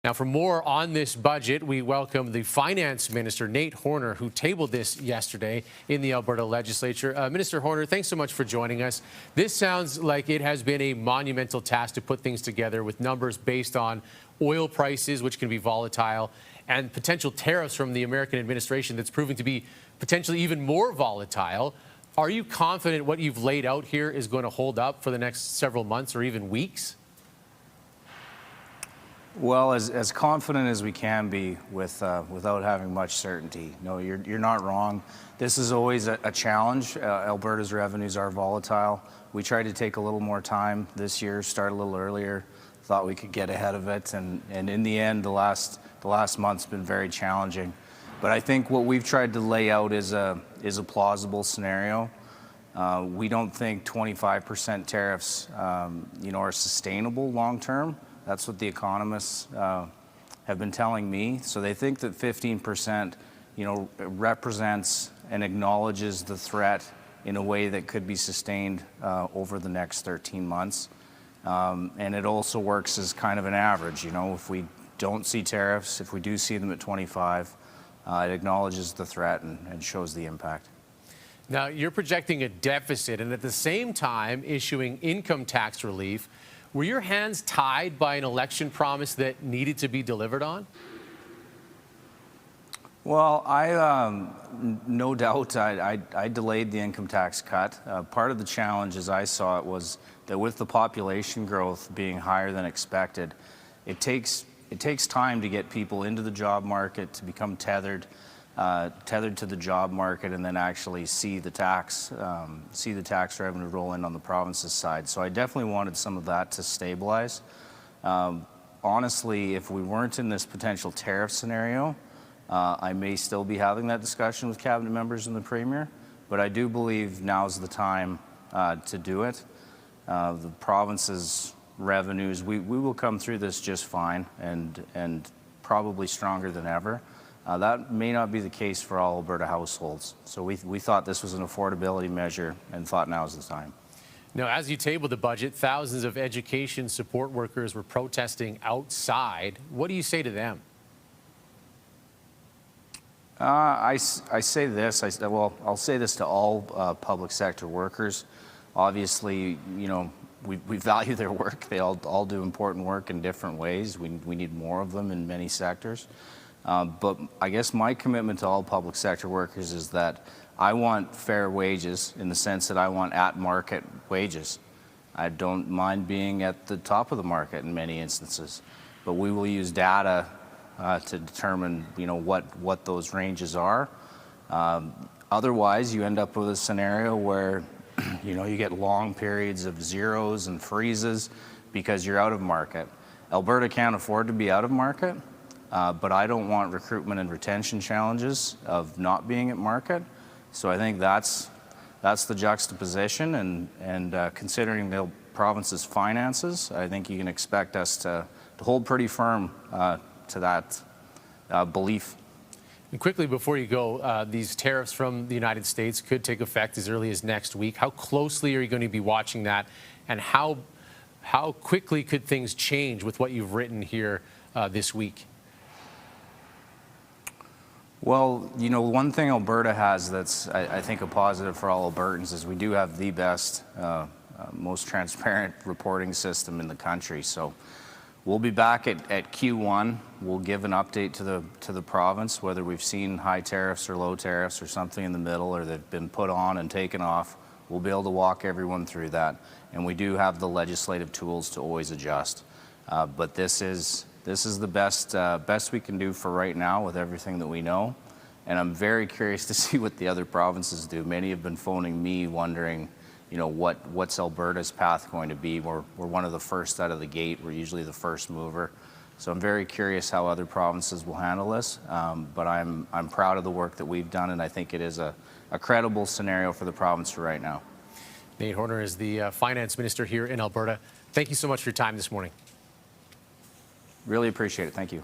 Now, for more on this budget, we welcome the Finance Minister, Nate Horner, who tabled this yesterday in the Alberta Legislature. Minister Horner, thanks so much for joining us. This sounds like it has been a monumental task to put things together with numbers based on oil prices, which can be volatile, and potential tariffs from the American administration that's proving to be potentially even more volatile. Are you confident what you've laid out here is going to hold up for the next several months or even weeks? Well, as confident as we can be without having much certainty. No, you're not wrong. This is always a challenge. Alberta's revenues are volatile. We tried to take a little more time this year, start a little earlier, thought we could get ahead of it, and in the end, the last month's been very challenging. But I think what we've tried to lay out is a plausible scenario. We don't think 25% tariffs, are sustainable long term. That's what the economists have been telling me. So they think that 15%, represents and acknowledges the threat in a way that could be sustained over the next 13 months. And it also works as kind of an average. If we don't see tariffs, if we do see them at 25, it acknowledges the threat and shows the impact. Now, you're projecting a deficit and at the same time issuing income tax relief. Were your hands tied by an election promise that needed to be delivered on? Well, no doubt I delayed the income tax cut. Part of the challenge, as I saw it, was that with the population growth being higher than expected, it takes time to get people into the job market, to become tethered to the job market, and then actually see the tax revenue roll in on the province's side. So I definitely wanted some of that to stabilize. Honestly, if we weren't in this potential tariff scenario, I may still be having that discussion with cabinet members and the premier, but I do believe now's the time to do it. The province's revenues, we will come through this just fine and probably stronger than ever. That may not be the case for all Alberta households. So we thought this was an affordability measure and thought now is the time. Now, as you tabled the budget, thousands of education support workers were protesting outside. What do you say to them? I say this. I'll say this to all public sector workers. Obviously, we value their work. They all do important work in different ways. We need more of them in many sectors. But I guess my commitment to all public sector workers is that I want fair wages in the sense that I want at-market wages. I don't mind being at the top of the market in many instances, but we will use data to determine, what those ranges are. Otherwise, you end up with a scenario where, you get long periods of zeros and freezes because you're out of market. Alberta can't afford to be out of market. But I don't want recruitment and retention challenges of not being at market. So I think that's the juxtaposition, and considering the province's finances, I think you can expect us to hold pretty firm to that belief. And quickly, before you go, these tariffs from the United States could take effect as early as next week. How closely are you going to be watching that, and how quickly could things change with what you've written here this week? Well, one thing Alberta has that's, I think, a positive for all Albertans is we do have the best, most transparent reporting system in the country. So we'll be back at Q1. We'll give an update to the province, whether we've seen high tariffs or low tariffs or something in the middle, or they've been put on and taken off. We'll be able to walk everyone through that. And we do have the legislative tools to always adjust. But this is the best we can do for right now with everything that we know. And I'm very curious to see what the other provinces do. Many have been phoning me wondering, what's Alberta's path going to be. We're one of the first out of the gate. We're usually the first mover. So I'm very curious how other provinces will handle this. But I'm proud of the work that we've done, and I think it is a credible scenario for the province for right now. Nate Horner is the Finance Minister here in Alberta. Thank you so much for your time this morning. Really appreciate it. Thank you.